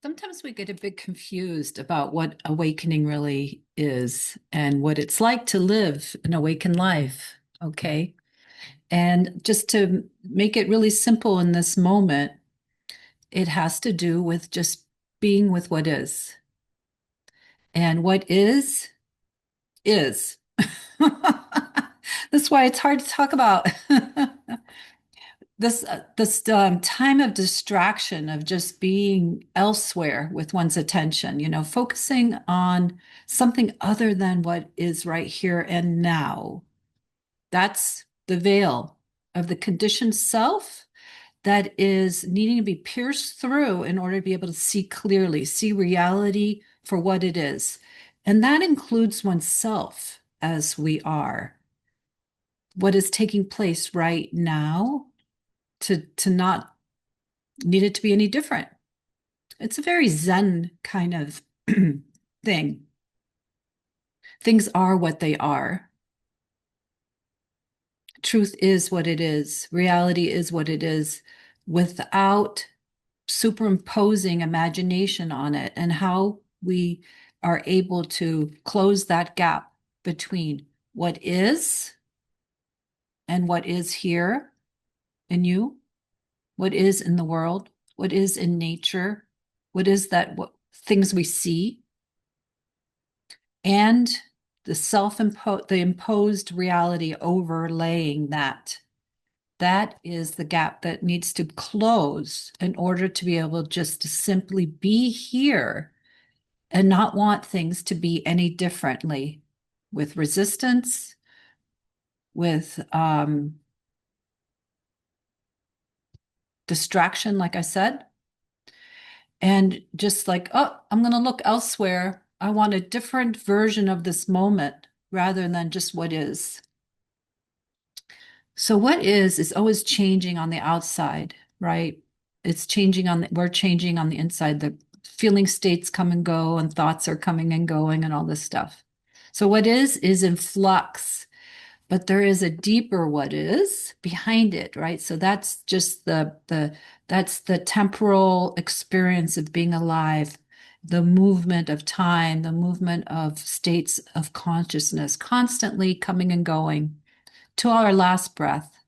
Sometimes we get a bit confused about what awakening really is and what it's like to live an awakened life. Okay. And just to make it really simple in this moment, it has to do with just being with what is. And what is. That's why it's hard to talk about. This time of distraction of just being elsewhere with one's attention, focusing on something other than what is right here and now. That's the veil of the conditioned self that is needing to be pierced through in order to be able to see clearly, see reality for what it is. And that includes oneself as we are. What is taking place right now to not need it to be any different. It's a very Zen kind of thing. Things are what they are. Truth is what it is. Reality is what it is without superimposing imagination on it, and how we are able to close that gap between what is and what is here in you, what is in the world, what is in nature, what is that what things we see, and the imposed reality overlaying that. That is the gap that needs to close in order to be able just to simply be here and not want things to be any differently, with resistance, with distraction, like I said, and just like, oh, I'm going to look elsewhere. I want a different version of this moment rather than just what is. So what is always changing on the outside, right? It's changing we're changing on the inside. The feeling states come and go, and thoughts are coming and going, and all this stuff. So what is in flux, but there is a deeper what is behind it, right? So that's just that's the temporal experience of being alive, the movement of time, the movement of states of consciousness, constantly coming and going to our last breath.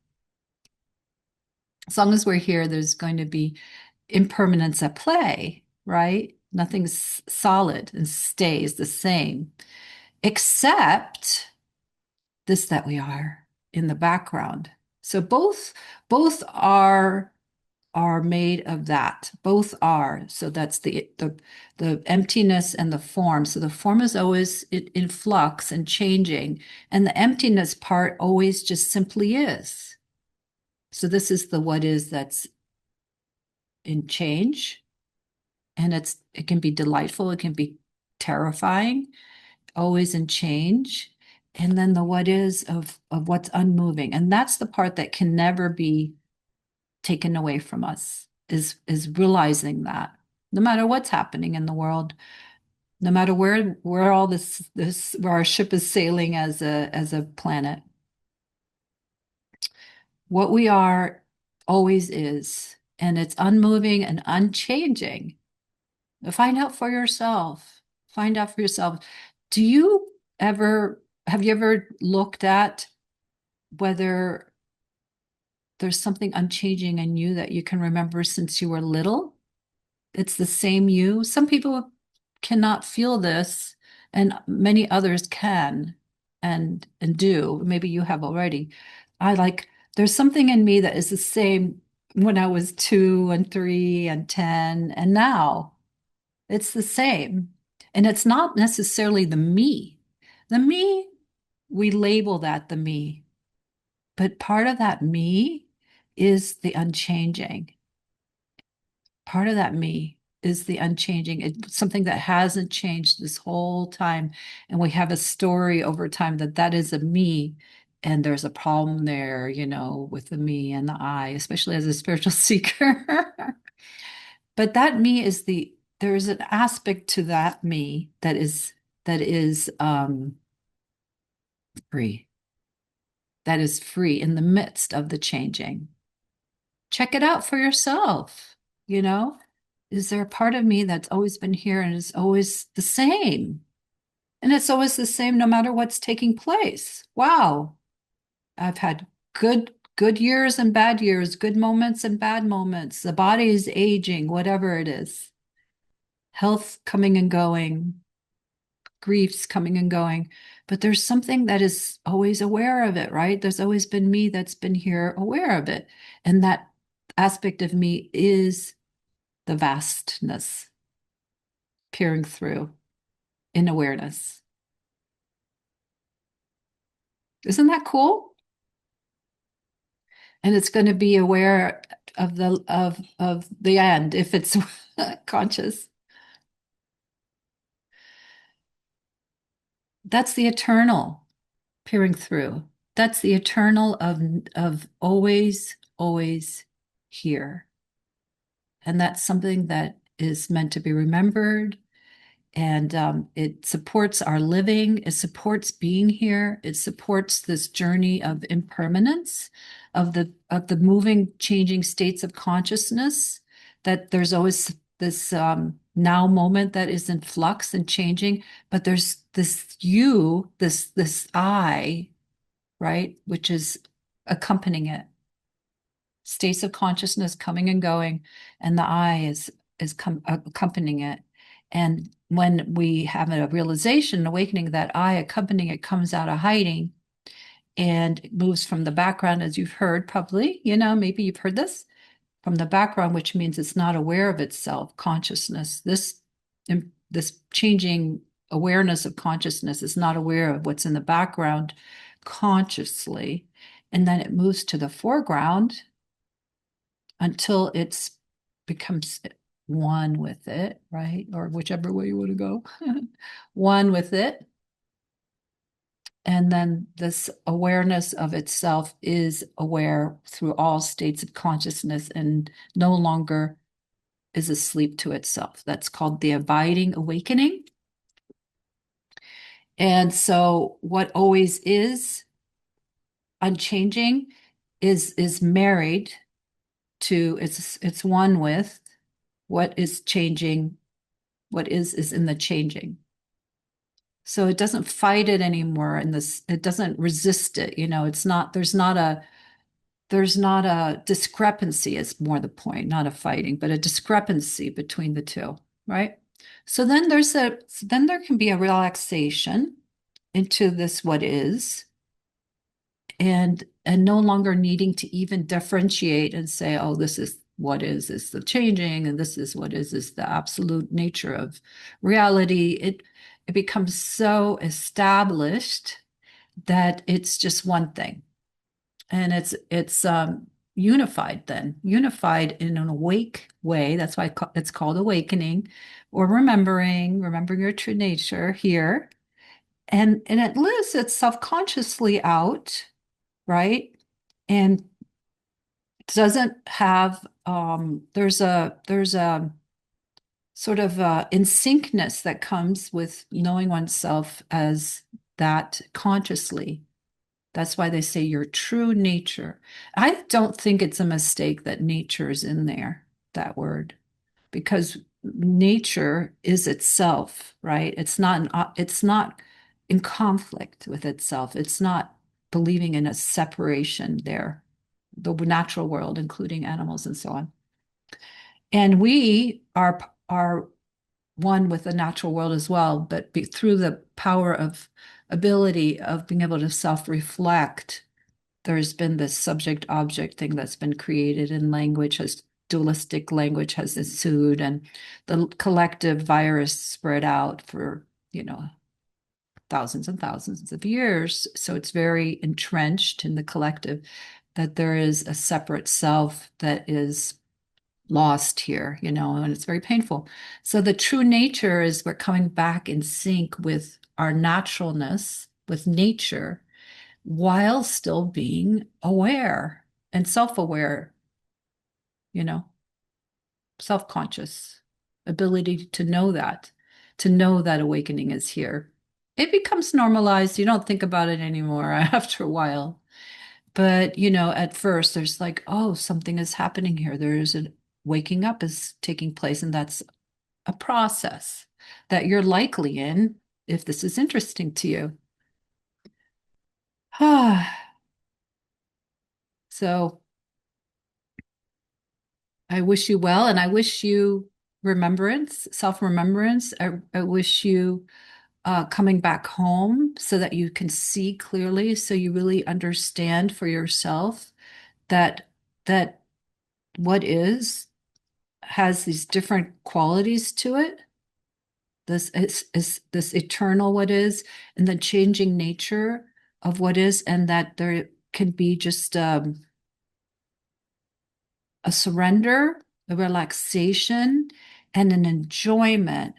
As long as we're here, there's going to be impermanence at play, right? Nothing's solid and stays the same, except this that we are in the background. So both are made of that. Both are. So that's the emptiness and the form. So the form is always in flux and changing, and the emptiness part always just simply is. So this is the what is that's in change, and it can be delightful, it can be terrifying, always in change. And then the what is of what's unmoving. And that's the part that can never be taken away from us, is realizing that no matter what's happening in the world, no matter where all this where our ship is sailing as a planet, what we are always is, and it's unmoving and unchanging. Find out for yourself. Find out for yourself. Do you ever have you ever looked at whether there's something unchanging in you that you can remember since you were little? It's the same you. Some people cannot feel this, and many others can and do. Maybe you have already. I like there's something in me that is the same when I was 2 and 3 and 10, and now it's the same. And it's not necessarily the me. The me, we label that the me, but part of that me is the unchanging. Part of that me is the unchanging. It's something that hasn't changed this whole time. And we have a story over time that that is a me. And there's a problem there, with the me and the I, especially as a spiritual seeker. But that me is there's an aspect to that me that is free. That is free in the midst of the changing. Check it out for yourself, you know? is there a part of me that's always been here and is always the same? And it's always the same no matter what's taking place. Wow. I've had good years and bad years, good moments and bad moments. The body is aging, whatever it is. Health coming and going, griefs coming and going. But there's something that is always aware of it, right? There's always been me that's been here aware of it. And that aspect of me is the vastness peering through in awareness. Isn't that cool? And it's going to be aware of the end if it's conscious. That's the eternal peering through. That's the eternal of always here. And that's something that is meant to be remembered. And it supports our living. It supports being here. It supports this journey of impermanence, of the moving, changing states of consciousness. That there's always this now moment that is in flux and changing, but there's this you, this I, right, which is accompanying it. States of consciousness coming and going, and the I is accompanying it. And when we have a realization, an awakening, that I accompanying it comes out of hiding and it moves from the background, as you've heard probably, maybe you've heard this from the background, which means it's not aware of itself, consciousness. This changing awareness of consciousness is not aware of what's in the background consciously. And then it moves to the foreground until it's becomes one with it, right? Or whichever way you want to go, one with it. And then this awareness of itself is aware through all states of consciousness and no longer is asleep to itself. That's called the abiding awakening. And so what always is unchanging is married to it's one with what is changing. What is in the changing. So it doesn't fight it anymore, and it doesn't resist it. It's not there's not a discrepancy is more the point, not a fighting, but a discrepancy between the two, right? So then there can be a relaxation into this what is, and no longer needing to even differentiate and say, oh, this is what is the changing, and this is what is the absolute nature of reality. It becomes so established that it's just one thing, and it's unified, then unified in an awake way. That's why it's called awakening, or remembering your true nature here, and it lives itself consciously out, right? And doesn't have there's a sort of in syncness that comes with knowing oneself as that consciously. That's why they say your true nature. I don't think it's a mistake that nature is in there, that word, because nature is itself, right? It's not in conflict with itself. It's not believing in a separation there, the natural world, including animals and so on. And we are one with the natural world as well, but through the power of ability of being able to self-reflect, there's been this subject object thing that's been created, and language has dualistic language has ensued, and the collective virus spread out for thousands and thousands of years. So it's very entrenched in the collective that there is a separate self that is lost here, and it's very painful. So the true nature is we're coming back in sync with our naturalness, with nature, while still being aware and self-aware, you know, self-conscious ability to know that awakening is here. It becomes normalized. You don't think about it anymore after a while. But, at first there's like, oh, something is happening here. waking up is taking place, and that's a process that you're likely in if this is interesting to you. So I wish you well, and I wish you remembrance, self-remembrance. I wish you coming back home so that you can see clearly, so you really understand for yourself that that what is has these different qualities to it. This is this eternal what is, and the changing nature of what is, and that there can be just a surrender, a relaxation, and an enjoyment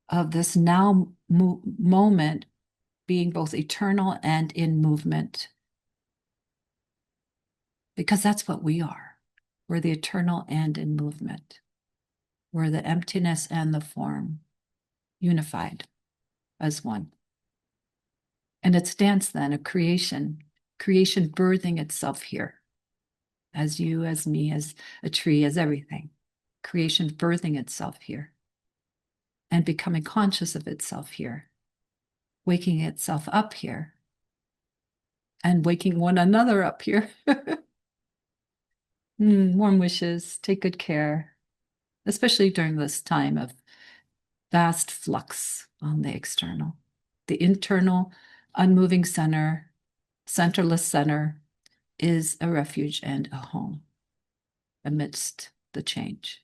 of this now moment being both eternal and in movement. Because that's what we are. We're the eternal and in movement. We're the emptiness and the form, unified as one. And it's dance then, a creation birthing itself here, as you, as me, as a tree, as everything. Creation birthing itself here and becoming conscious of itself here, waking itself up here, and waking one another up here. Warm wishes. Take good care, especially during this time of vast flux on the external. The internal, unmoving center, centerless center, is a refuge and a home amidst the change.